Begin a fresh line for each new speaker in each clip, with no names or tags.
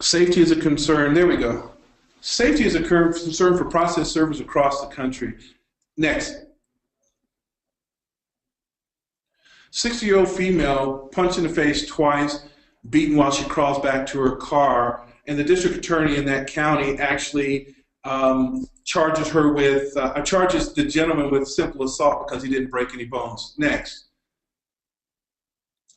Safety is a concern. There we go. Safety is a concern for process servers across the country. Next. 60-year-old female punched in the face twice, beaten while she crawls back to her car, and the district attorney in that county actually charges the gentleman with simple assault because he didn't break any bones. Next.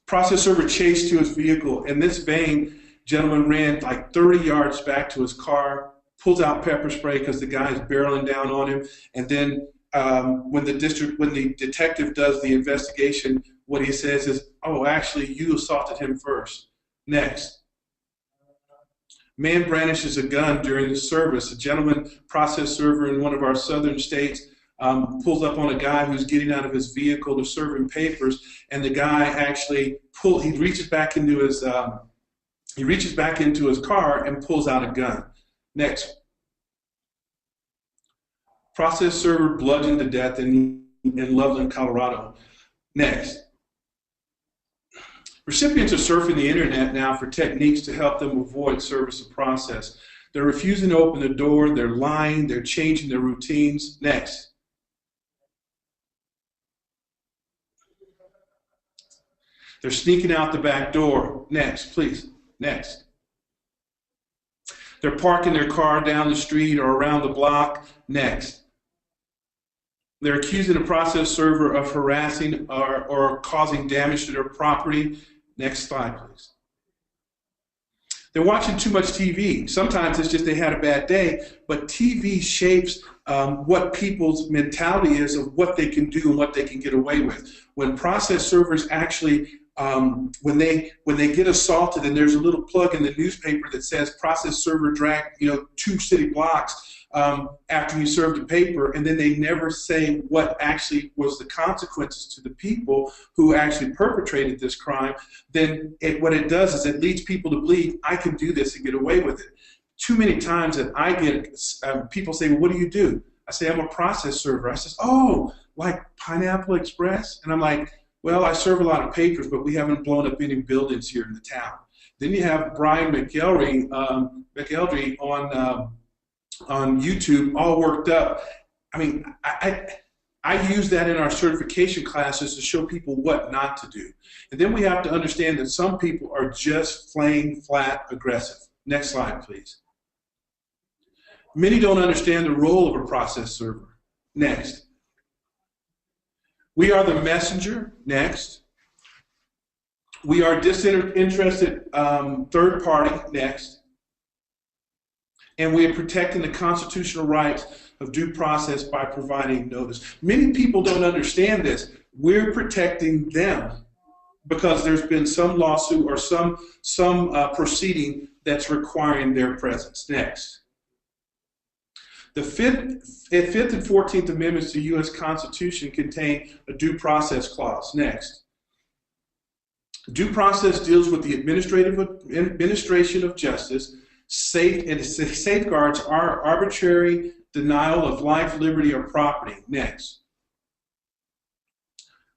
Process server chased to his vehicle. In this vein, gentleman ran like 30 yards back to his car, pulls out pepper spray because the guy is barreling down on him, and then when the detective does the investigation, what he says is, "Oh, actually, you assaulted him first." Next. Man brandishes a gun during the service. A gentleman, process server in one of our southern states, pulls up on a guy who's getting out of his vehicle to serve him papers, and the guy actually reaches back into his car and pulls out a gun. Next. Process server bludgeoned to death in Loveland, Colorado. Next. Recipients are surfing the internet now for techniques to help them avoid service of process. They're refusing to open the door, they're lying, they're changing their routines. Next. They're sneaking out the back door. Next, please. Next. They're parking their car down the street or around the block. Next. They're accusing a process server of harassing or causing damage to their property. Next slide, please. They're watching too much TV. Sometimes it's just they had a bad day, but TV shapes what people's mentality is of what they can do and what they can get away with. When process servers actually, when they get assaulted, and there's a little plug in the newspaper that says process server dragged 2 city blocks after he served a paper, and then they never say what actually was the consequences to the people who actually perpetrated this crime, then what it does is it leads people to believe, I can do this and get away with it. Too many times that I get people say, well, what do you do? I say, I'm a process server. I says, oh, like Pineapple Express? And I'm like, well, I serve a lot of papers, but we haven't blown up any buildings here in the town. Then you have Brian McElry on YouTube, all worked up. I mean, I use that in our certification classes to show people what not to do. And then we have to understand that some people are just plain flat aggressive. Next slide, please. Many don't understand the role of a process server. Next. We are the messenger. Next. We are disinterested third party. Next. And we are protecting the constitutional rights of due process by providing notice. Many people don't understand this. We're protecting them because there's been some lawsuit or some proceeding that's requiring their presence. Next. The Fifth and 14th Amendments to the U.S. Constitution contain a due process clause. Next. Due process deals with the administration of justice, and safeguards our arbitrary denial of life, liberty, or property. Next.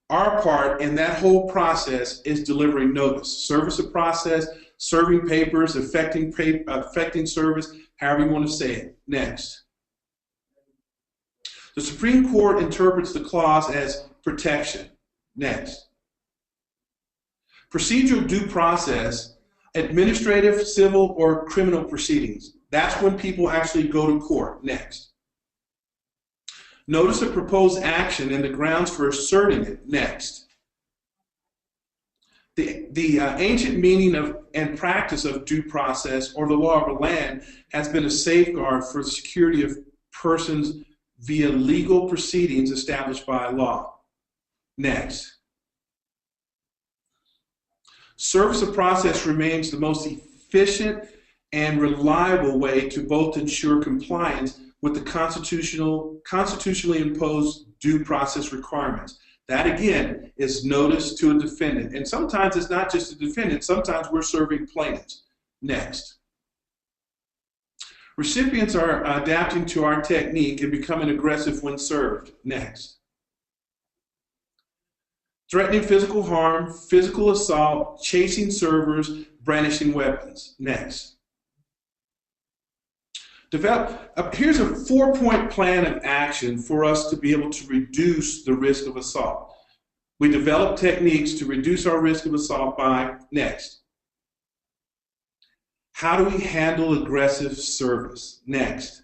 Our part in that whole process is delivering notice. Service of process, serving papers, affecting service, however you want to say it. Next. The Supreme Court interprets the clause as protection. Next. Procedural due process, administrative, civil, or criminal proceedings. That's when people actually go to court. Next. Notice of proposed action and the grounds for asserting it. Next. The ancient meaning of and practice of due process, or the law of the land, has been a safeguard for the security of persons via legal proceedings established by law. Next. Service of process remains the most efficient and reliable way to both ensure compliance with the constitutionally imposed due process requirements. That, again, is notice to a defendant. And sometimes it's not just a defendant. Sometimes we're serving plaintiffs. Next. Recipients are adapting to our technique and becoming aggressive when served. Next. Threatening physical harm, physical assault, chasing servers, brandishing weapons. Next. Here's a 4-point plan of action for us to be able to reduce the risk of assault. We develop techniques to reduce our risk of assault by, next, how do we handle aggressive service? Next,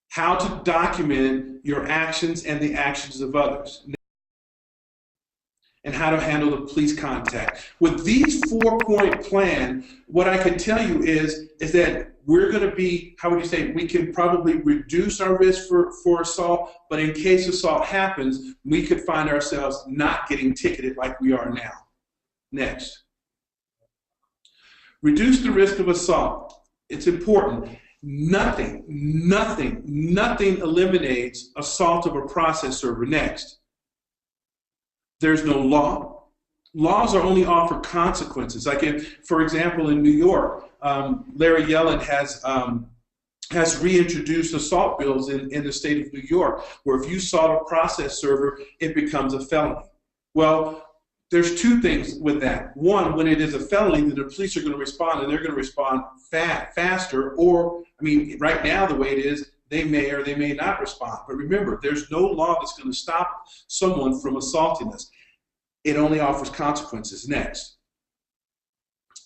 how to document your actions and the actions of others. And how to handle the police contact. With these 4-point plan, what I can tell you is that we're going to be, how would you say, we can probably reduce our risk for assault, but in case assault happens, we could find ourselves not getting ticketed like we are now. Next. Reduce the risk of assault. It's important. Nothing eliminates assault of a process server. Next. There's no law. Laws are only offered consequences. Like if, for example, in New York, Larry Yellen has reintroduced assault bills in the state of New York, where if you assault a process server, it becomes a felony. Well, there's 2 things with that. One, when it is a felony, then the police are going to respond, and they're going to respond faster. Or, I mean, right now the way it is, they may or they may not respond. But remember, there's no law that's going to stop someone from assaulting us. It only offers consequences. Next.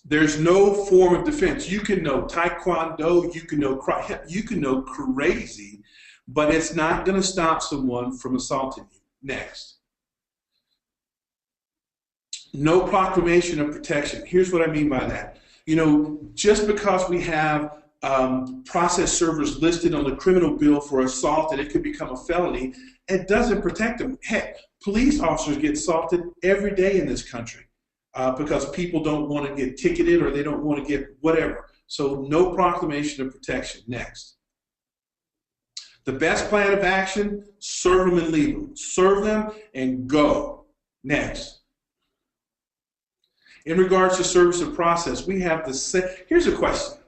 There's no form of defense. You can know taekwondo, you can know crazy, but it's not going to stop someone from assaulting you. Next. No proclamation of protection. Here's what I mean by that. You know, just because we have process servers listed on the criminal bill for assault and it could become a felony, it doesn't protect them. Heck, police officers get assaulted every day in this country because people don't want to get ticketed or they don't want to get whatever. So no proclamation of protection. Next. The best plan of action, serve them and leave them. Serve them and go. Next. In regards to service of process, we have here's a question.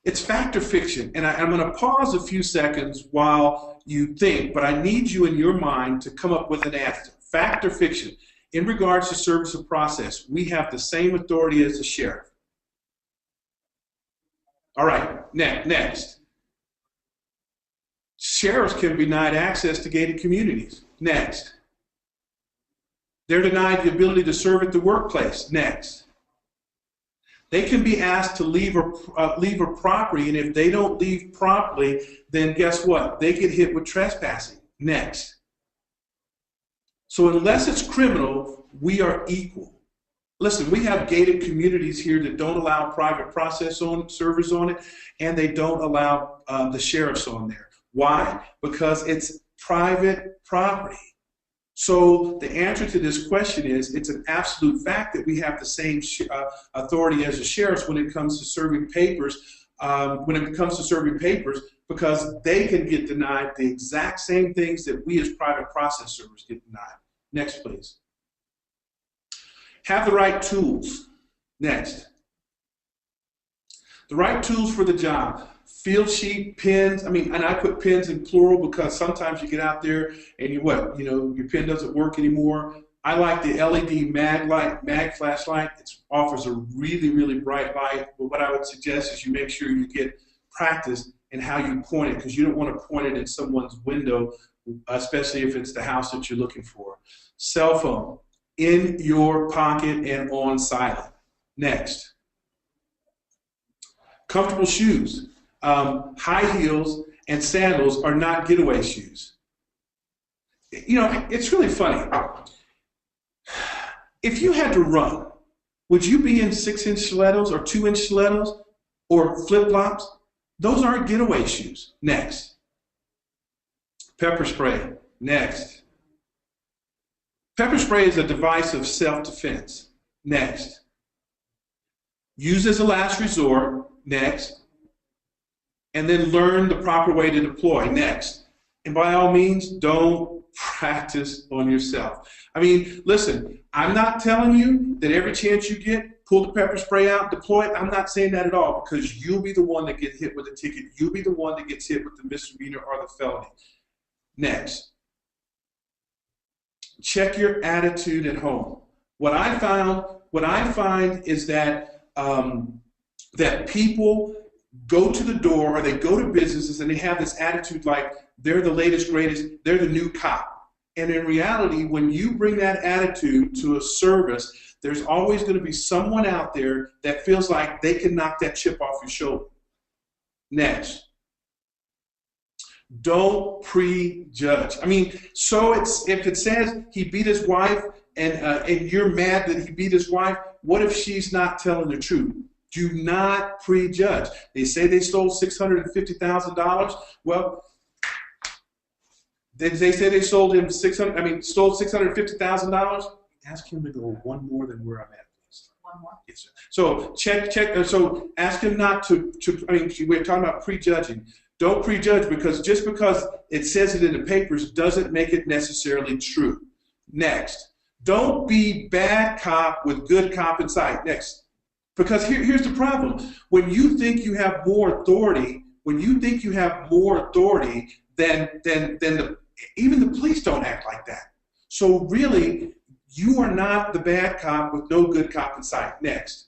It's fact or fiction, and I'm going to pause a few seconds while you think, but I need you in your mind to come up with an answer. Fact or fiction? In regards to service of process, we have the same authority as the sheriff. All right, next. Sheriffs can be denied access to gated communities. Next. They're denied the ability to serve at the workplace. Next. They can be asked to leave a property, and if they don't leave promptly, then guess what? They get hit with trespassing. Next. So unless it's criminal, we are equal. Listen, we have gated communities here that don't allow private process servers on it, and they don't allow the sheriffs on there. Why? Because it's private property. So the answer to this question is, it's an absolute fact that we have the same authority as the sheriffs when it comes to serving papers, because they can get denied the exact same things that we as private process servers get denied. Next, please. Have the right tools. Next. The right tools for the job. Field sheet, pens, and I put pens in plural because sometimes you get out there and your pen doesn't work anymore. I like the LED mag flashlight. It offers a really, really bright light, but what I would suggest is you make sure you get practice in how you point it, because you don't want to point it in someone's window, especially if it's the house that you're looking for. Cell phone, in your pocket and on silent. Next. Comfortable shoes. High heels and sandals are not getaway shoes. You know, it's really funny. If you had to run, would you be in 6-inch stilettos or 2-inch stilettos or flip-flops? Those aren't getaway shoes. Next. Pepper spray. Next. Pepper spray is a device of self-defense. Next. Use as a last resort. Next. And then learn the proper way to deploy. Next. And by all means, don't practice on yourself. I mean, listen, I'm not telling you that every chance you get, pull the pepper spray out, deploy it. I'm not saying that at all, because you'll be the one that gets hit with a ticket. You'll be the one that gets hit with the misdemeanor or the felony. Next. Check your attitude at home. What I find is that that people go to the door or they go to businesses and they have this attitude like they're the latest, greatest, they're the new cop. And in reality, when you bring that attitude to a service, there's always going to be someone out there that feels like they can knock that chip off your shoulder. Next. Don't prejudge. I mean, so if it says he beat his wife and you're mad that he beat his wife, what if she's not telling the truth? Do not prejudge. They say they stole $650,000. Well, did they say they sold him stole $650,000? Ask him to go one more than where I'm at.
One more.
Yes, sir. So check. So ask him not to. I mean, we're talking about prejudging. Don't prejudge just because it says it in the papers doesn't make it necessarily true. Next, don't be bad cop with good cop inside. Next. Because here's the problem. When you think you have more authority, then even the police don't act like that. So really, you are not the bad cop with no good cop in sight. Next.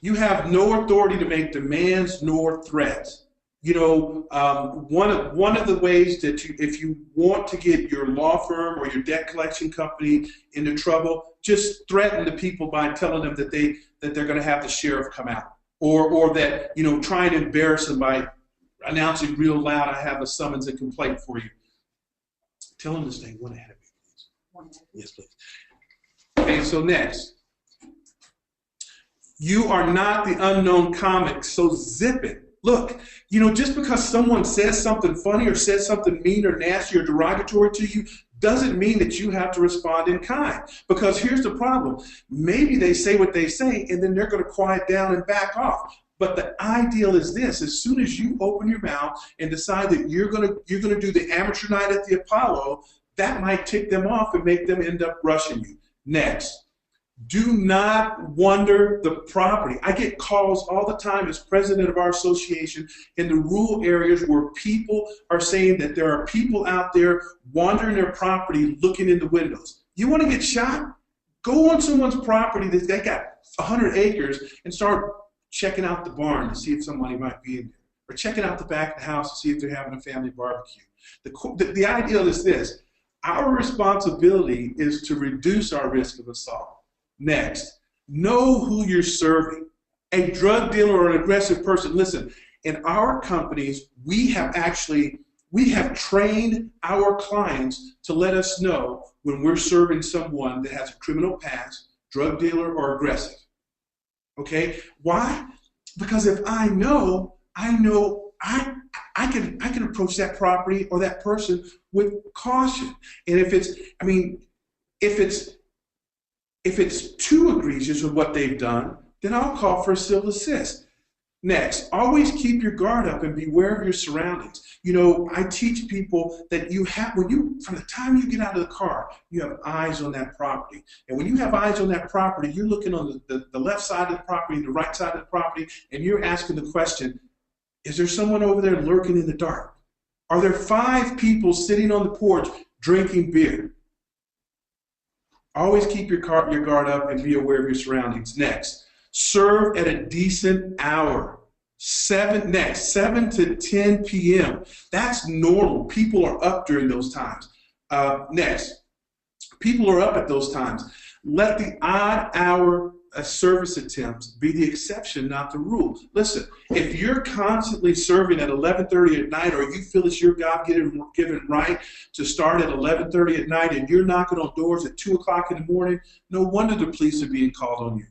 You have no authority to make demands nor threats. You know, one of the ways that if you want to get your law firm or your debt collection company into trouble, just threaten the people by telling them that they're going to have the sheriff come out, or that, you know, try and embarrass them by announcing real loud, I have a summons and complaint for you. Tell them to stay one ahead of me, please.
One ahead.
Yes, please. Okay, so next. You are not the unknown comic, so zip it. Look, you know, just because someone says something funny or says something mean or nasty or derogatory to you doesn't mean that you have to respond in kind. Because here's the problem. Maybe they say what they say and then they're going to quiet down and back off. But the ideal is this: as soon as you open your mouth and decide that you're going to do the amateur night at the Apollo, that might tick them off and make them end up rushing you. Next. Do not wander the property. I get calls all the time as president of our association in the rural areas where people are saying that there are people out there wandering their property looking in the windows. You want to get shot? Go on someone's property that they got 100 acres and start checking out the barn to see if somebody might be in there. Or checking out the back of the house to see if they're having a family barbecue. The ideal is this: our responsibility is to reduce our risk of assault. Next, know who you're serving. A drug dealer or an aggressive person. Listen, in our companies, we have trained our clients to let us know when we're serving someone that has a criminal past, drug dealer, or aggressive. Okay? Why? Because if I know I can approach that property or that person with caution. And if it's too egregious with what they've done, then I'll call for a civil assist. Next, always keep your guard up and beware of your surroundings. You know, I teach people that from the time you get out of the car, you have eyes on that property. And when you have eyes on that property, you're looking on the left side of the property, the right side of the property, and you're asking the question, is there someone over there lurking in the dark? Are there 5 people sitting on the porch drinking beer? Always keep your guard up and be aware of your surroundings. Next, serve at a decent hour. 7 to 10 p.m. That's normal. People are up during those times. Next, people are up at those times. Let the odd hour service attempts be the exception, not the rule. Listen, if you're constantly serving at 11:30 at night, or you feel it's your God-given right to start at 11:30 at night and you're knocking on doors at 2 o'clock in the morning, no wonder the police are being called on you.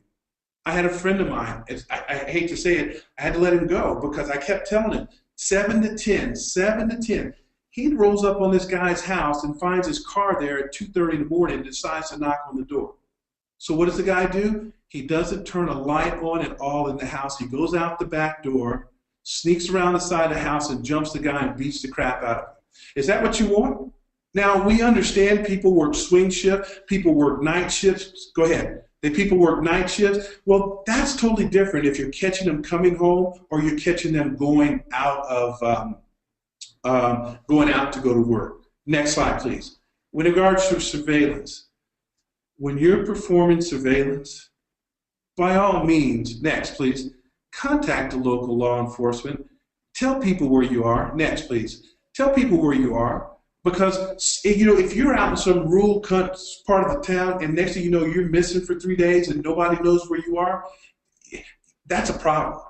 I had a friend of mine, I hate to say it, I had to let him go because I kept telling him, 7 to 10, 7 to 10. He rolls up on this guy's house and finds his car there at 2:30 in the morning and decides to knock on the door. So what does the guy do? He doesn't turn a light on at all in the house. He goes out the back door, sneaks around the side of the house, and jumps the guy and beats the crap out of him. Is that what you want? Now, we understand people work swing shift, people work night shifts. Go ahead. People work night shifts. Well, that's totally different if you're catching them coming home or you're catching them going out to go to work. Next slide, please. With regards to surveillance, when you're performing surveillance, by all means, next please, contact the local law enforcement. Tell people where you are. Next, please. Tell people where you are. Because, if you're out in some rural part of the town and next thing you know you're missing for 3 days and nobody knows where you are, that's a problem,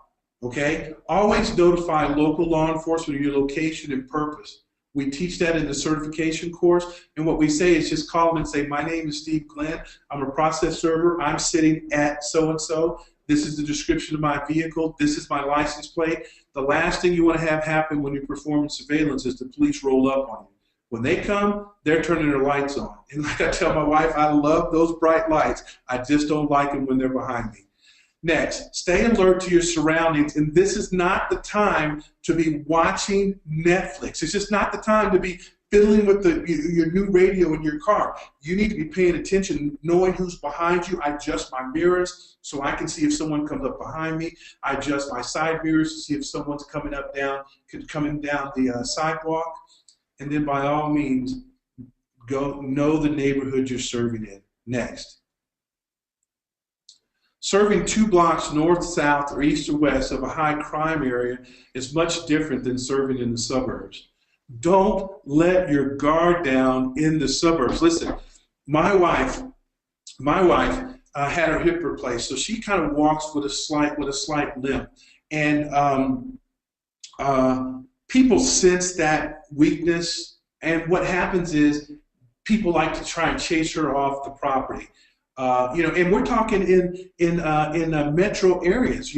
okay? Always notify local law enforcement of your location and purpose. We teach that in the certification course, and what we say is just call them and say, my name is Steve Glenn, I'm a process server, I'm sitting at so-and-so, this is the description of my vehicle, this is my license plate. The last thing you want to have happen when you're performing surveillance is the police roll up on you. When they come, they're turning their lights on. And like I tell my wife, I love those bright lights. I just don't like them when they're behind me. Next, stay alert to your surroundings. And this is not the time to be watching Netflix. It's just not the time to be fiddling with your new radio in your car. You need to be paying attention, knowing who's behind you. I adjust my mirrors so I can see if someone comes up behind me. I adjust my side mirrors to see if someone's coming down the sidewalk. And then by all means, go know the neighborhood you're serving in. Next. Serving 2 blocks north, south, or east or west of a high crime area is much different than serving in the suburbs. Don't let your guard down in the suburbs. Listen, my wife had her hip replaced, so she kind of walks with a slight limp. And people sense that weakness, and what happens is people like to try and chase her off the property. And we're talking in metro areas.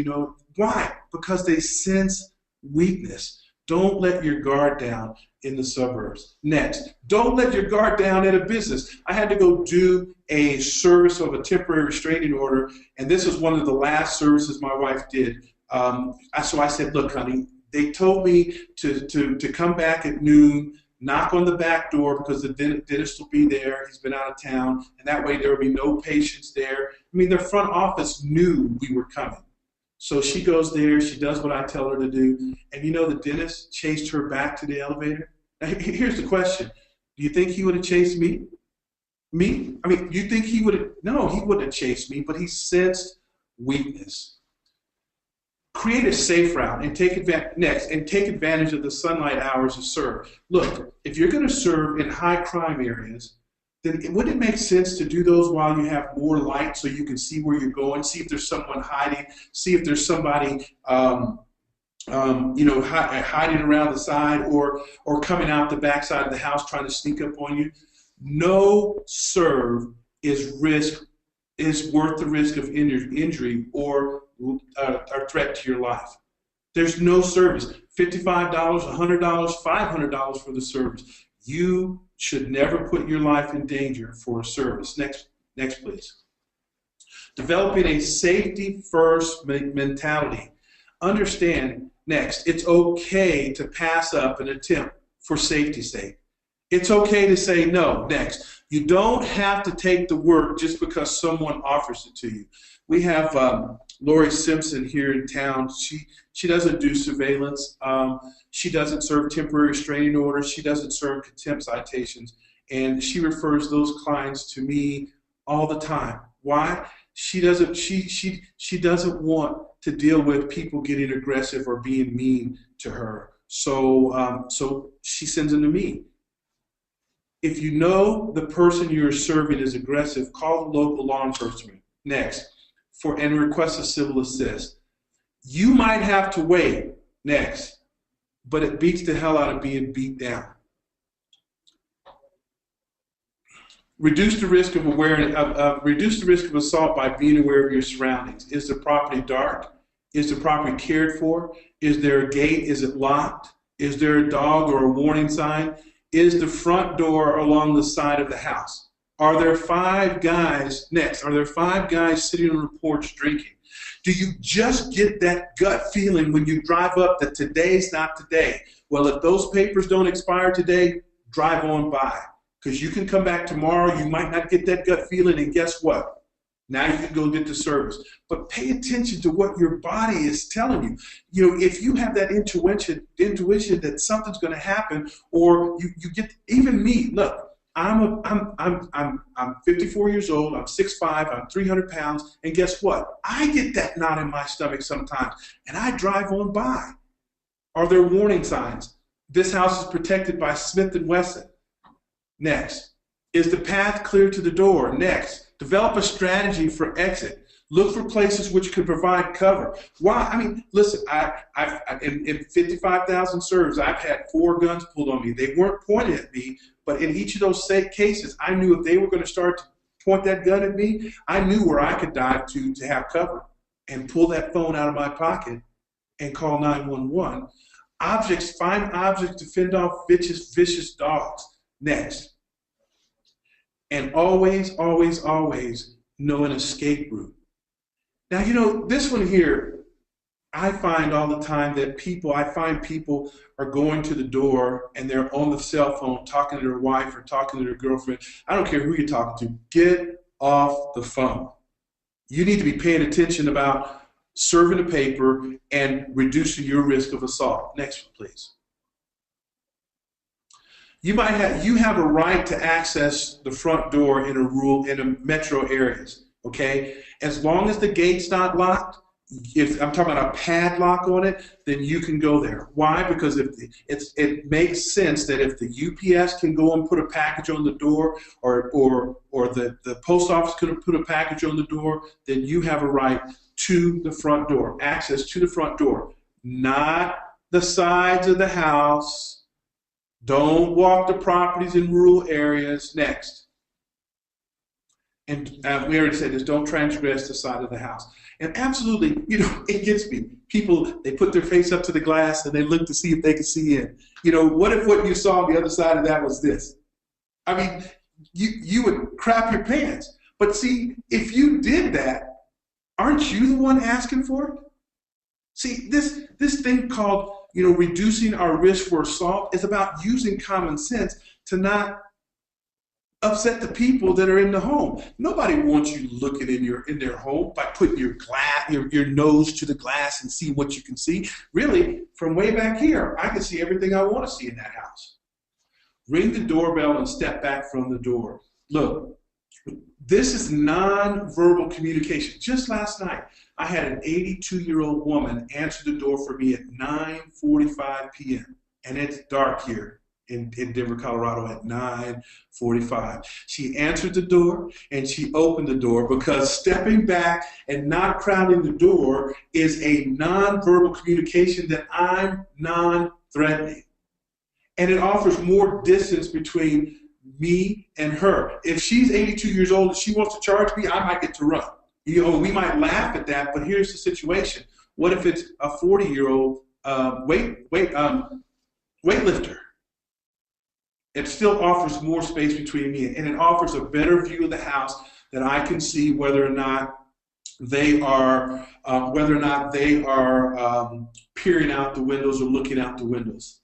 Why? Because they sense weakness. Don't let your guard down in the suburbs. Next, don't let your guard down at a business. I had to go do a service of a temporary restraining order, and this was one of the last services my wife did. So I said, look, honey, they told me to come back at noon, knock on the back door because the dentist will be there. He's been out of town, and that way there will be no patients there. I mean, their front office knew we were coming. So she goes there, she does what I tell her to do, and the dentist chased her back to the elevator. Now, here's the question. Do you think he would have chased me? Me? I mean, you think he would have? No, he wouldn't have chased me, but he sensed weakness. Create a safe route and take advantage of the sunlight hours to serve. Look, if you're going to serve in high crime areas, then wouldn't it make sense to do those while you have more light so you can see where you're going, see if there's someone hiding, see if there's somebody hiding around the side or coming out the backside of the house trying to sneak up on you? No serve is worth the risk of injury or threat to your life. There's no service. $55, $100, $500 for the service. You should never put your life in danger for a service. Next, please. Developing a safety-first mentality. Understand, next, it's okay to pass up an attempt for safety's sake. It's okay to say no. Next, you don't have to take the work just because someone offers it to you. We have Lori Simpson here in town. She doesn't do surveillance. She doesn't serve temporary restraining orders. She doesn't serve contempt citations. And she refers those clients to me all the time. Why? She doesn't want to deal with people getting aggressive or being mean to her. So she sends them to me. If you know the person you're serving is aggressive, call the local law enforcement. Next, and request a civil assist. You might have to wait. Next, but it beats the hell out of being beat down. Reduce the risk of assault by being aware of your surroundings. Is the property dark? Is the property cared for? Is there a gate? Is it locked? Is there a dog or a warning sign? Is the front door along the side of the house? Are there 5 guys, next, are there 5 guys sitting on the porch drinking? Do you just get that gut feeling when you drive up that today's not today? Well, if those papers don't expire today, drive on by. Because you can come back tomorrow, you might not get that gut feeling, and guess what? Now you can go get the service. But pay attention to what your body is telling you. If you have that intuition that something's going to happen, or you get, even me, look, I'm 54 years old, I'm 6'5", I'm 300 pounds, and guess what? I get that knot in my stomach sometimes, and I drive on by. Are there warning signs? This house is protected by Smith & Wesson. Next. Is the path clear to the door? Next. Develop a strategy for exit. Look for places which could provide cover. Why? I mean, listen, in 55,000 serves, I've had 4 guns pulled on me. They weren't pointed at me, but in each of those cases, I knew if they were going to start to point that gun at me, I knew where I could dive to have cover and pull that phone out of my pocket and call 911. Objects, find objects to fend off vicious dogs. Next. And always, always, always know an escape route. Now, you know, this one here, I find all the time that people are going to the door and they're on the cell phone talking to their wife or talking to their girlfriend. I don't care who you're talking to. Get off the phone. You need to be paying attention about serving the paper and reducing your risk of assault. Next one, please. You have a right to access the front door in a metro areas. Okay, as long as the gate's not locked, if I'm talking about a padlock on it, then you can go there. Why? Because it makes sense that if the UPS can go and put a package on the door, or the post office can put a package on the door, then you have a right to the front door, access to the front door, not the sides of the house. Don't walk the properties in rural areas. Next. And we already said this, don't transgress the side of the house. And absolutely, you know, it gets me. People, they put their face up to the glass and they look to see if they can see in. You know, what if what you saw on the other side of that was this? I mean, you would crap your pants. But see, if you did that, aren't you the one asking for it? See, this thing called, you know, reducing our risk for assault is about using common sense to not upset the people that are in the home. Nobody wants you looking in their home by putting your nose to the glass and see what you can see. Really, from way back here, I can see everything I want to see in that house. Ring the doorbell and step back from the door. Look, this is non-verbal communication. Just last night, I had an 82-year-old woman answer the door for me at 9:45 p.m. and it's dark here in Denver, Colorado at 9:45. She answered the door and she opened the door, because stepping back and not crowding the door is a non-verbal communication that I'm non-threatening. And it offers more distance between me and her. If she's 82 years old and she wants to charge me, I might get to run. You know, we might laugh at that, but here's the situation. What if it's a 40-year-old weightlifter? It still offers more space between me, and it offers a better view of the house that I can see whether or not they are peering out the windows or looking out the windows.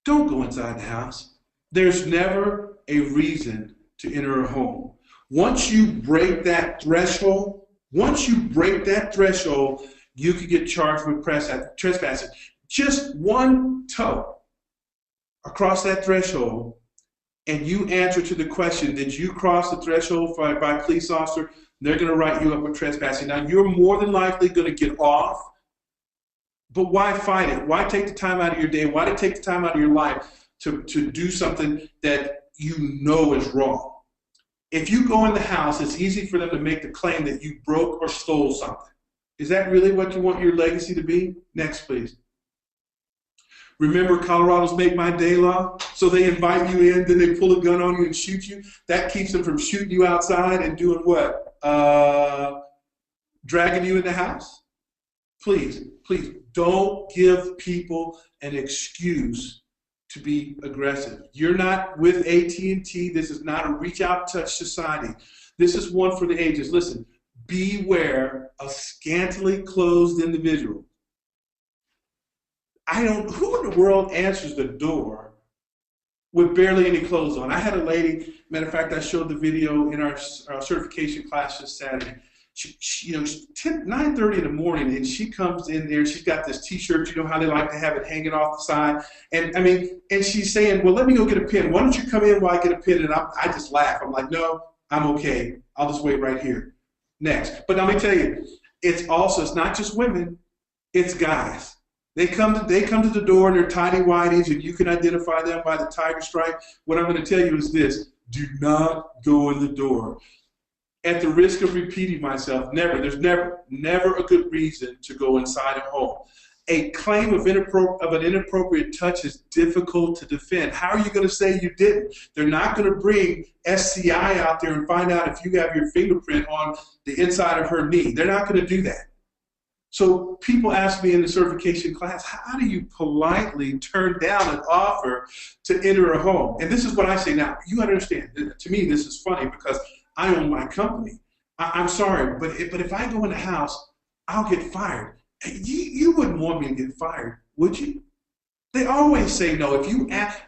Don't go inside the house. There's never a reason to enter a home. Once you break that threshold, you could get charged with trespassing. Just one toe across that threshold, and you answer to the question, did you cross the threshold by a police officer? They're going to write you up with trespassing. Now, you're more than likely going to get off, but why fight it? Why take the time out of your day? Why take the time out of your life to do something that you know is wrong? If you go in the house, it's easy for them to make the claim that you broke or stole something. Is that really what you want your legacy to be? Next, please. Remember Colorado's Make My Day law? So they invite you in, then they pull a gun on you and shoot you. That keeps them from shooting you outside and doing what? Dragging you in the house? Please, please, don't give people an excuse to be aggressive. You're not with AT&T. This is not a reach out, touch society. This is one for the ages. Listen, beware a scantily clothed individual. Who in the world answers the door with barely any clothes on? I had a lady, matter of fact, I showed the video in our certification class this Saturday. 9:30 in the morning, and she comes in there. She's got this T-shirt. You know how they like to have it hanging off the side. And I mean, and she's saying, "Well, let me go get a pen. Why don't you come in while I get a pen?" And I just laugh. I'm like, "No, I'm okay. I'll just wait right here." Next, but let me tell you, it's not just women. It's guys. They come to the door in their tidy whities, and you can identify them by the tiger stripe. What I'm going to tell you is this: do not go in the door. At the risk of repeating myself, there's never a good reason to go inside a home. A claim of an inappropriate touch is difficult to defend. How are you going to say you didn't? They're not going to bring SCI out there and find out if you have your fingerprint on the inside of her knee. They're not going to do that. So people ask me in the certification class, how do you politely turn down an offer to enter a home? And this is what I say now. You understand, to me this is funny because I own my company. I'm sorry, but if I go in the house, I'll get fired. You wouldn't want me to get fired, would you? They always say no.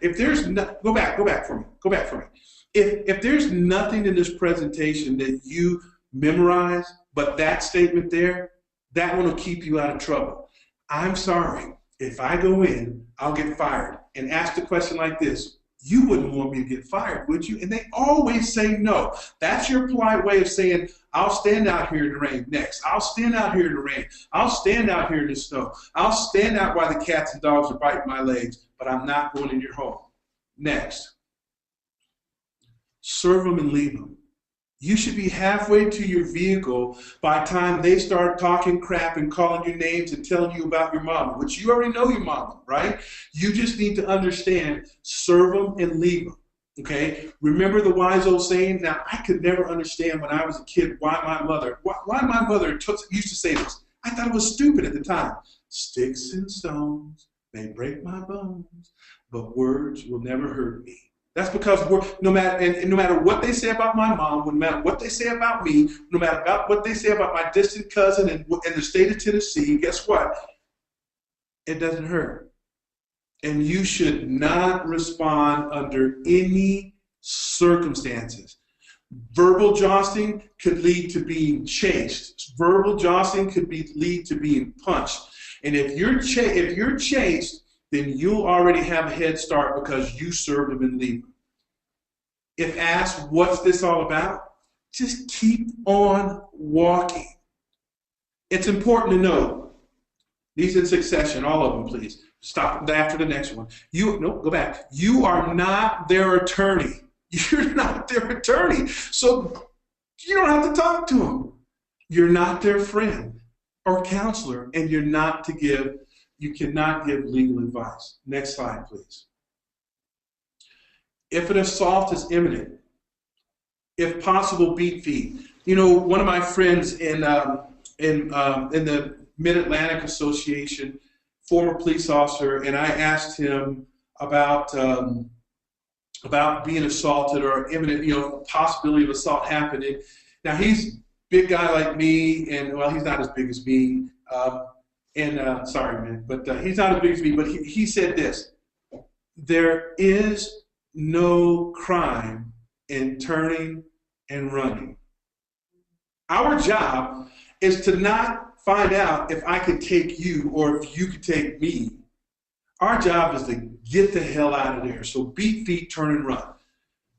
If there's no, go back for me. If there's nothing in this presentation that you memorize, but that statement there, that one will keep you out of trouble. I'm sorry, if I go in, I'll get fired. And ask the question like this: you wouldn't want me to get fired, would you? And they always say no. That's your polite way of saying, I'll stand out here in the rain. Next, I'll stand out here in the rain. I'll stand out here in the snow. I'll stand out while the cats and dogs are biting my legs, but I'm not going in your home. Next, serve them and leave them. You should be halfway to your vehicle by the time they start talking crap and calling you names and telling you about your mama, which you already know your mama, right? You just need to understand, serve them and leave them, okay? Remember the wise old saying? Now, I could never understand when I was a kid why my mother used to say this. I thought it was stupid at the time. Sticks and stones may break my bones, but words will never hurt me. That's because no matter what they say about my mom, no matter what they say about me, no matter what they say about my distant cousin in the state of Tennessee, guess what? It doesn't hurt. And you should not respond under any circumstances. Verbal jostling could lead to being chased. Verbal jostling could lead to being punched. And if you're chased, then you'll already have a head start because you served them and leave them. If asked, what's this all about? Just keep on walking. It's important to know, these in succession, all of them, please. Stop after the next one. Go back. You are not their attorney. You're not their attorney. So you don't have to talk to them. You're not their friend or counselor, and you cannot give legal advice. Next slide, please. If an assault is imminent, if possible, beat feet. You know, one of my friends in the Mid-Atlantic Association, former police officer, and I asked him about being assaulted or imminent, possibility of assault happening. Now he's a big guy like me, and well, he's not as big as me. Sorry, man, but he's not as big as me. But he said this: there is no crime in turning and running. Our job is to not find out if I could take you or if you could take me. Our job is to get the hell out of there. So beat feet, turn and run.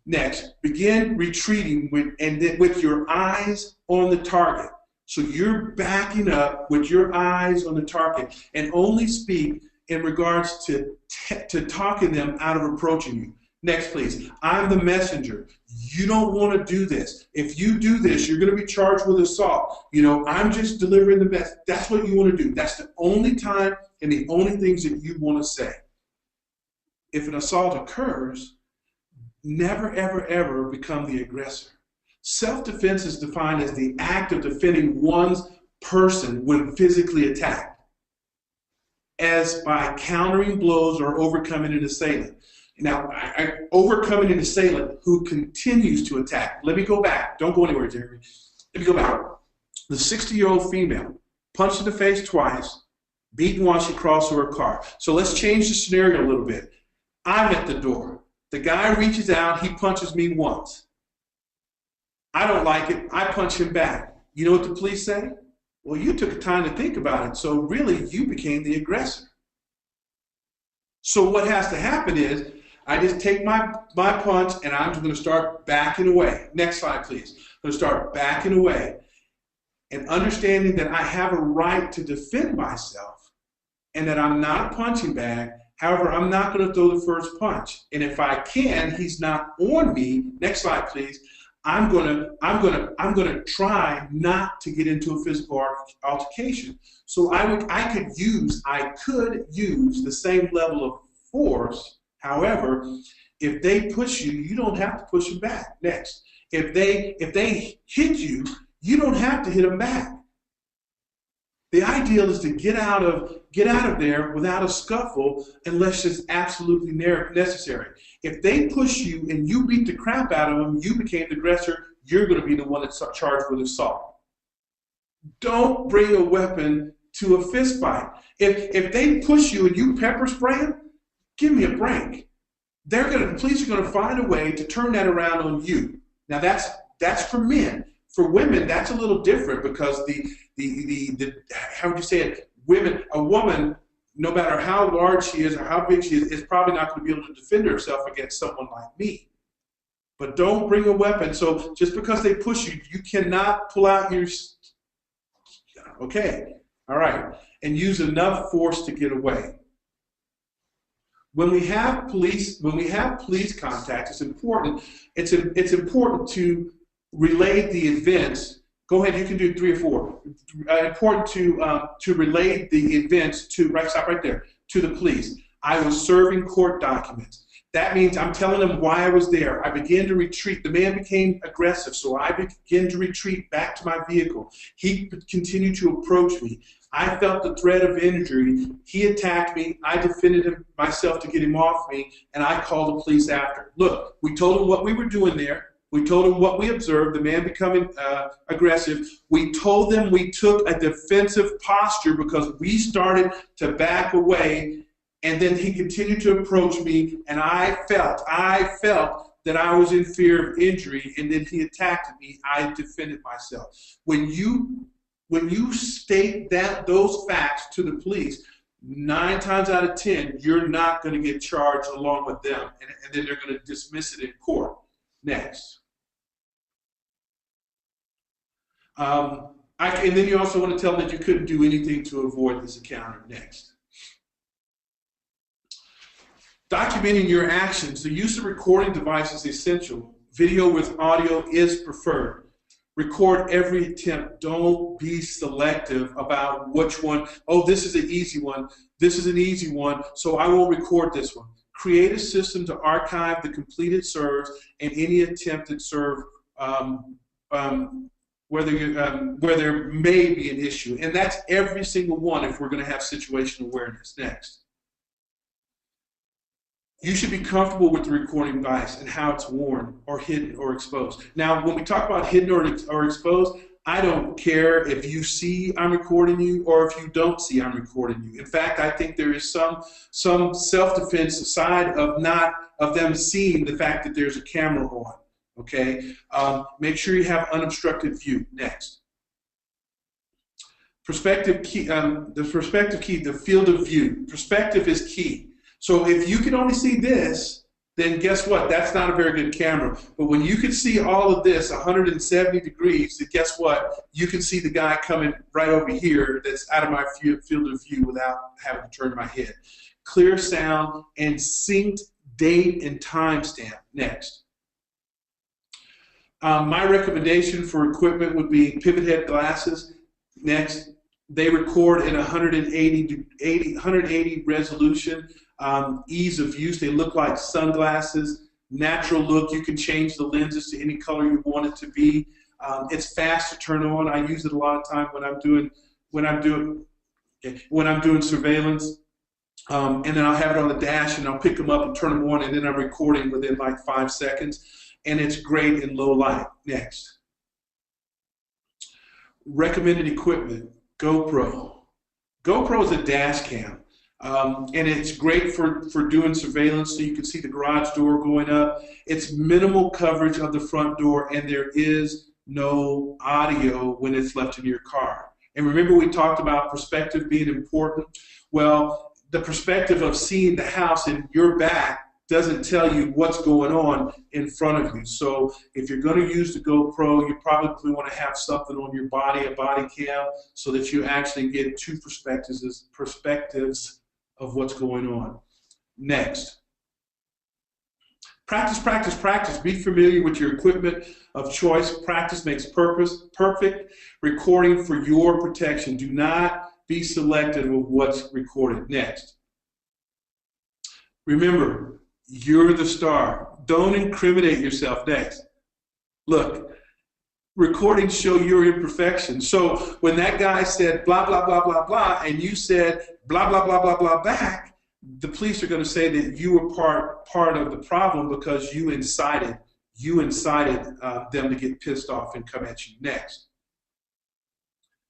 Next, begin retreating with your eyes on the target. So you're backing up with your eyes on the target and only speak in regards to talking them out of approaching you. Next, please. I'm the messenger. You don't want to do this. If you do this, you're going to be charged with assault. I'm just delivering the message. That's what you want to do. That's the only time and the only things that you want to say. If an assault occurs, never, ever, ever become the aggressor. Self-defense is defined as the act of defending one's person when physically attacked, as by countering blows or overcoming an assailant. Now, overcoming an assailant who continues to attack. Let me go back. Don't go anywhere, Jerry. Let me go back. The 60-year-old female punched in the face twice, beaten while she crossed to her car. So let's change the scenario a little bit. I'm at the door. The guy reaches out. He punches me once. I don't like it. I punch him back. You know what the police say? Well, you took time to think about it, so really you became the aggressor. So what has to happen is I just take my punch and I'm just going to start backing away. Next slide, please. I'm going to start backing away and understanding that I have a right to defend myself and that I'm not a punching bag. However, I'm not going to throw the first punch. And if I can, he's not on me. Next slide, please. I'm gonna try not to get into a physical altercation. So I could use the same level of force. However, if they push you, you don't have to push them back. Next, if they hit you, you don't have to hit them back. The ideal is to get out of there without a scuffle unless it's absolutely necessary. If they push you and you beat the crap out of them, you became the aggressor, you're going to be the one that's charged with assault. Don't bring a weapon to a fist fight. If they push you and you pepper spray them, give me a break. The police are going to find a way to turn that around on you. Now that's for men. For women, that's a little different because how would you say it? A woman, no matter how large she is or how big she is probably not going to be able to defend herself against someone like me. But don't bring a weapon. So just because they push you, you cannot pull out your, okay, all right, and use enough force to get away. When we have police contact, it's important to relay the events. Go ahead, you can do 3 or 4. Important to relay the events to, stop right there, to the police. I was serving court documents. That means I'm telling them why I was there. I began to retreat. The man became aggressive, so I began to retreat back to my vehicle. He continued to approach me. I felt the threat of injury. He attacked me. I defended myself to get him off me, and I called the police after. Look, we told him what we were doing there. We told him what we observed, the man becoming aggressive. We told them we took a defensive posture because we started to back away, and then he continued to approach me, and I felt that I was in fear of injury, and then he attacked me. I defended myself. When you state those facts to the police, 9 times out of 10, you're not going to get charged along with them, and then they're going to dismiss it in court. Next. And then you also want to tell them that you couldn't do anything to avoid this encounter. Next. Documenting your actions. The use of recording device is essential. Video with audio is preferred. Record every attempt. Don't be selective about which one. Oh, this is an easy one. This is an easy one, so I won't record this one. Create a system to archive the completed serves and any attempted serve where there may be an issue. And that's every single one if we're going to have situational awareness. Next. You should be comfortable with the recording device and how it's worn or hidden or exposed. Now, when we talk about hidden or exposed, I don't care if you see I'm recording you or if you don't see I'm recording you. In fact, I think there is some self-defense side of them seeing the fact that there's a camera on. Okay, make sure you have unobstructed view. Next, perspective key. The perspective key, the field of view. Perspective is key. So if you can only see this, then guess what? That's not a very good camera. But when you can see all of this 170 degrees, then guess what? You can see the guy coming right over here that's out of my field of view without having to turn my head. Clear sound and synced date and timestamp. Next. My recommendation for equipment would be pivot head glasses. Next, they record in 180 resolution, ease of use. They look like sunglasses, natural look. You can change the lenses to any color you want it to be. It's fast to turn on. I use it a lot of time when I'm doing surveillance. And then I'll have it on the dash, and I'll pick them up and turn them on, and then I'm recording within like 5 seconds. And it's great in low light. Next. Recommended equipment, GoPro. GoPro is a dash cam, and it's great for doing surveillance so you can see the garage door going up. It's minimal coverage of the front door, and there is no audio when it's left in your car. And remember we talked about perspective being important? Well, the perspective of seeing the house in your back doesn't tell you what's going on in front of you. So if you're going to use the GoPro, you probably want to have something on your body, a body cam, so that you actually get two perspectives of what's going on. Next. Practice, practice, practice. Be familiar with your equipment of choice. Practice makes perfect. Recording for your protection. Do not be selective of what's recorded. Next. Remember, you're the star. Don't incriminate yourself. Next. Look, recordings show your imperfections. So when that guy said blah, blah, blah, blah, blah, and you said blah, blah, blah, blah, blah back, the police are going to say that you were part of the problem because you incited them to get pissed off and come at you. Next.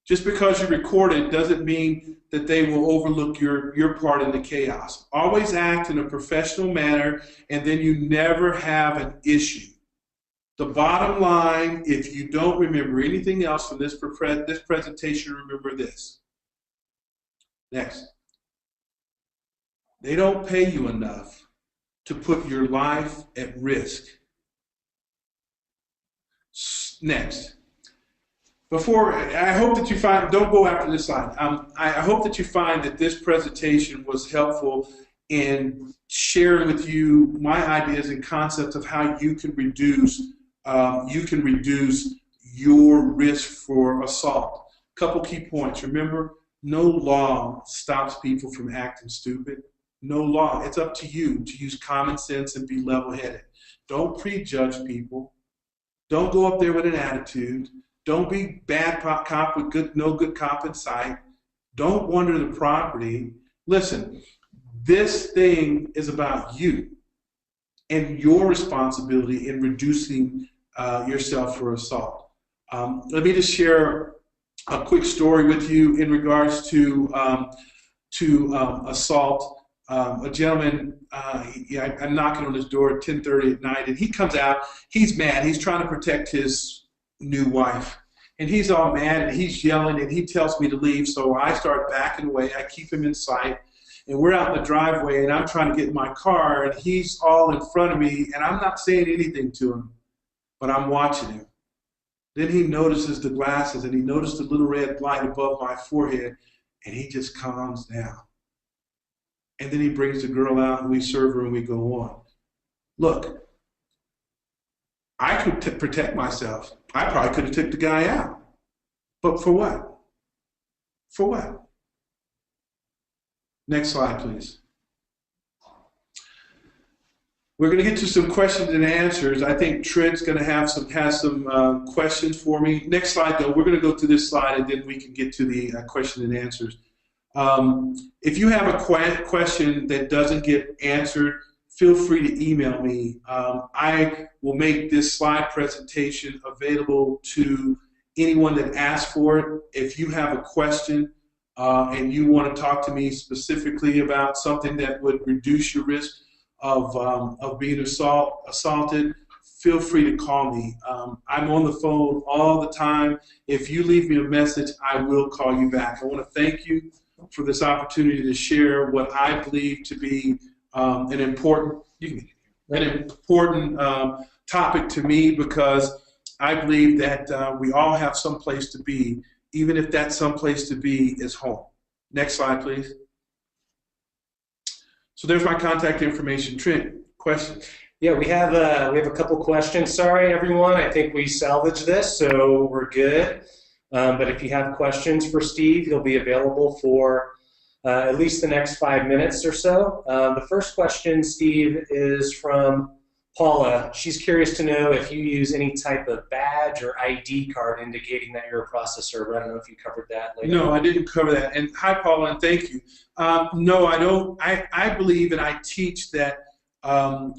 Just because you recorded doesn't mean that they will overlook your part in the chaos. Always act in a professional manner, and then you never have an issue. The bottom line, if you don't remember anything else from this presentation, remember this. Next. They don't pay you enough to put your life at risk. Next. I hope that you find, don't go after this slide. I hope that you find that this presentation was helpful in sharing with you my ideas and concepts of how you can reduce your risk for assault. Couple key points. Remember, no law stops people from acting stupid. No law. It's up to you to use common sense and be level-headed. Don't prejudge people. Don't go up there with an attitude. Don't be bad cop with no good cop in sight. Don't wander the property. Listen, this thing is about you and your responsibility in reducing yourself for assault. Let me just share a quick story with you in regards to assault. A gentleman, I'm knocking on his door at 10:30 at night, and he comes out. He's mad. He's trying to protect his new wife, and he's all mad, and he's yelling, and he tells me to leave. So I start backing away. I keep him in sight, and we're out in the driveway, and I'm trying to get in my car, and he's all in front of me, and I'm not saying anything to him, but I'm watching him. Then he notices the glasses, and he noticed the little red light above my forehead, and he just calms down. And then he brings the girl out, and we serve her, and we go on. Look, I could protect myself. I probably could have took the guy out. But for what? For what? Next slide, please. We're going to get to some questions and answers. I think Trent's going to has some questions for me. Next slide, though. We're going to go to this slide, and then we can get to the question and answers. If you have a question that doesn't get answered, feel free to email me. I will make this slide presentation available to anyone that asks for it. If you have a question and you want to talk to me specifically about something that would reduce your risk of being assaulted, feel free to call me. I'm on the phone all the time. If you leave me a message, I will call you back. I want to thank you for this opportunity to share what I believe to be an important topic to me, because I believe that we all have some place to be, even if that some place to be is home. Next slide, please. So there's my contact information. Trent, questions?
Yeah, we have a couple questions. Sorry, everyone. I think we salvaged this, so we're good. But if you have questions for Steve, he'll be available for at least the next 5 minutes or so. The first question, Steve, is from Paula. She's curious to know if you use any type of badge or ID card indicating that you're a processor. I don't know if you covered that later.
No, I didn't cover that. And hi, Paula, and thank you. No, I don't. I believe and I teach that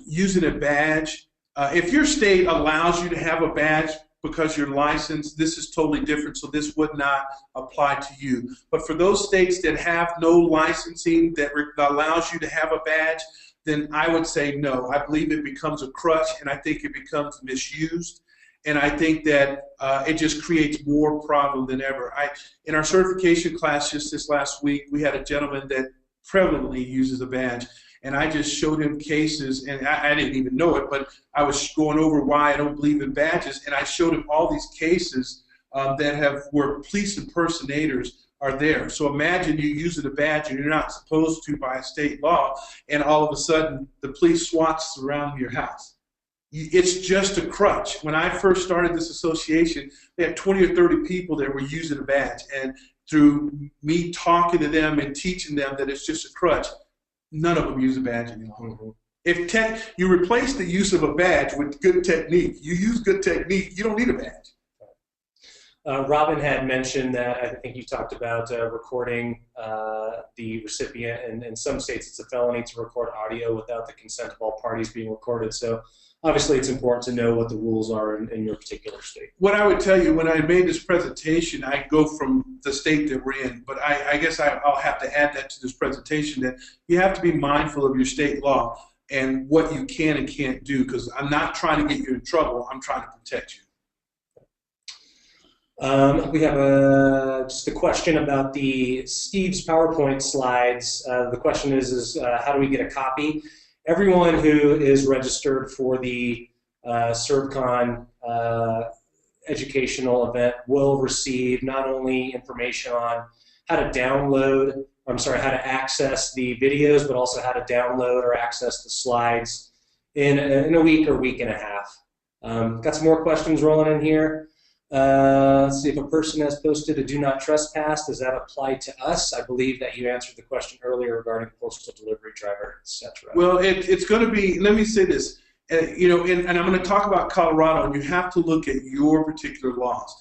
using a badge, if your state allows you to have a badge because you're licensed, this is totally different, so this would not apply to you. But for those states that have no licensing that allows you to have a badge, then I would say no. I believe it becomes a crutch, and I think it becomes misused. And I think that it just creates more problem than ever. In our certification class just this last week, we had a gentleman that prevalently uses a badge. And I just showed him cases, and I didn't even know it, but I was going over why I don't believe in badges, and I showed him all these cases where police impersonators are there. So imagine you using a badge and you're not supposed to by state law, and all of a sudden the police SWAT's around your house. It's just a crutch. When I first started this association, we had 20 or 30 people that were using a badge, and through me talking to them and teaching them that it's just a crutch, none of them use a badge anymore. Mm-hmm. If you replace the use of a badge with good technique, you use good technique, you don't need a badge.
Robin had mentioned that I think you talked about recording the recipient, and in some states it's a felony to record audio without the consent of all parties being recorded. So obviously it's important to know what the rules are in your particular state. What
I would tell you, when I made this presentation, I go from the state that we're in, but I guess I'll have to add that to this presentation, that you have to be mindful of your state law and what you can and can't do, because I'm not trying to get you in trouble, I'm trying to protect you.
We have just a question about Steve's PowerPoint slides. The question is how do we get a copy? Everyone who is registered for the ServeCon educational event will receive not only information on how to access the videos, but also how to download or access the slides in a week or week and a half. Got some more questions rolling in here. Let's see, if a person has posted a do not trespass, does that apply to us? I believe that you answered the question earlier regarding postal delivery driver, etc.
Well, it's going to be, let me say this, and I'm going to talk about Colorado, and you have to look at your particular laws.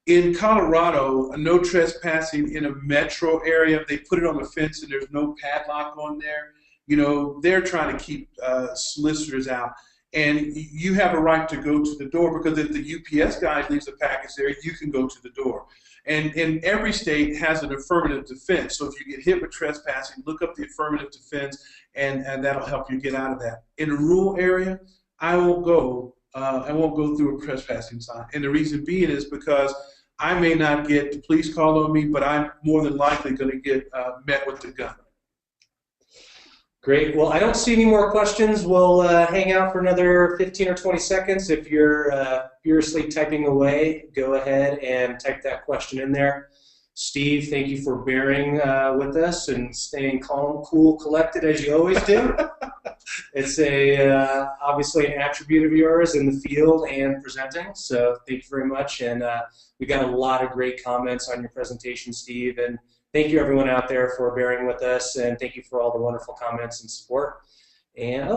In Colorado, no trespassing in a metro area, they put it on the fence and there's no padlock on there. They're trying to keep solicitors out. And you have a right to go to the door, because if the UPS guy leaves a package there, you can go to the door. And every state has an affirmative defense. So if you get hit with trespassing, look up the affirmative defense, and that'll help you get out of that. In a rural area, I won't go through a trespassing sign. And the reason being is because I may not get the police call on me, but I'm more than likely going to get met with the gun.
Great. Well, I don't see any more questions. We'll hang out for another 15 or 20 seconds. If you're furiously typing away, go ahead and type that question in there. Steve, thank you for bearing with us and staying calm, cool, collected as you always do. It's obviously an attribute of yours in the field and presenting, so thank you very much. And we got a lot of great comments on your presentation, Steve. And thank you, everyone out there, for bearing with us, and thank you for all the wonderful comments and support. And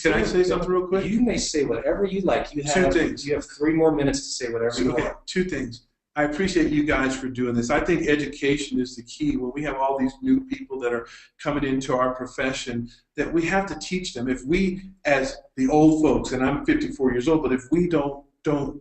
can I say something real quick?
You may say whatever you like. You have 3 more minutes to say whatever you want.
2 things. I appreciate you guys for doing this. I think education is the key. When we have all these new people that are coming into our profession, that we have to teach them. If we, as the old folks, and I'm 54 years old, but if we don't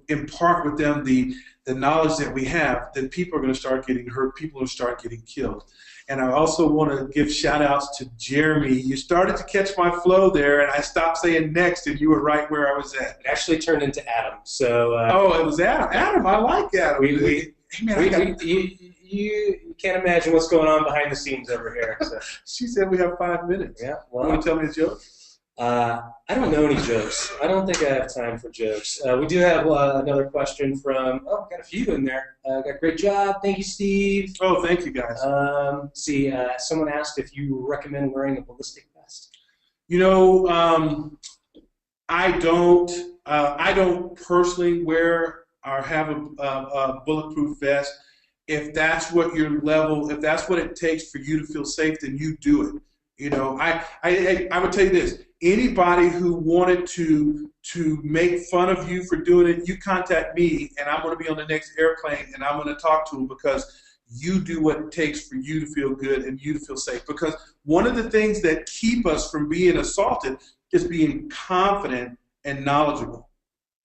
impart with them the knowledge that we have, then people are going to start getting hurt. People will start getting killed. And I also want to give shout-outs to Jeremy. You started to catch my flow there, and I stopped saying next, and you were right where I was at.
It actually turned into Adam. So
oh, it was Adam. Adam, I like Adam.
You can't imagine what's going on behind the scenes over here. So.
She said we have 5 minutes.
Yeah. Well,
you want to tell me a joke?
I don't know any jokes. I don't think I have time for jokes. We do have another question from, got a few in there. Got great job. Thank you, Steve.
Oh, thank you, guys.
Someone asked if you recommend wearing a ballistic vest.
I don't personally wear or have a bulletproof vest. If that's what your level, if that's what it takes for you to feel safe, then you do it. I would tell you this. Anybody who wanted to make fun of you for doing it, you contact me, and I'm going to be on the next airplane, and I'm going to talk to them, because you do what it takes for you to feel good and you to feel safe. Because one of the things that keep us from being assaulted is being confident and knowledgeable.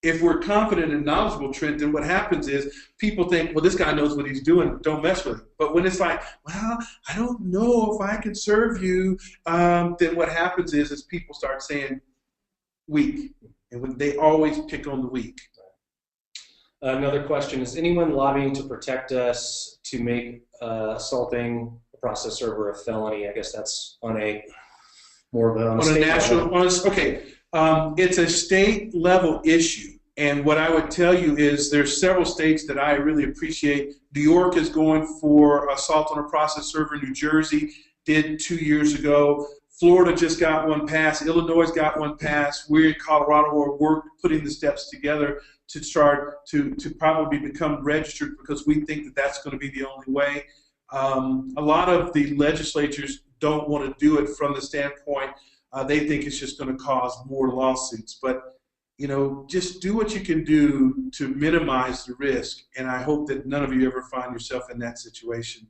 If we're confident and knowledgeable, Trent, then what happens is people think, well, this guy knows what he's doing, don't mess with him. But when it's like, well, I don't know if I can serve you, then what happens is people start saying weak. And when they always pick on the weak.
Another question, is anyone lobbying to protect us to make assaulting a process server a felony? I guess that's on a more of a
On a
state
national,
level.
okay, it's a state level issue. And what I would tell you is there's several states that I really appreciate. New York is going for assault on a process server. New Jersey did 2 years ago. Florida just got one passed. Illinois got one passed. We're in Colorado where we're putting the steps together to start to probably become registered because we think that that's going to be the only way. A lot of the legislatures don't want to do it from the standpoint they think it's just going to cause more lawsuits. But you know, just do what you can do to minimize the risk, and I hope that none of you ever find yourself in that situation.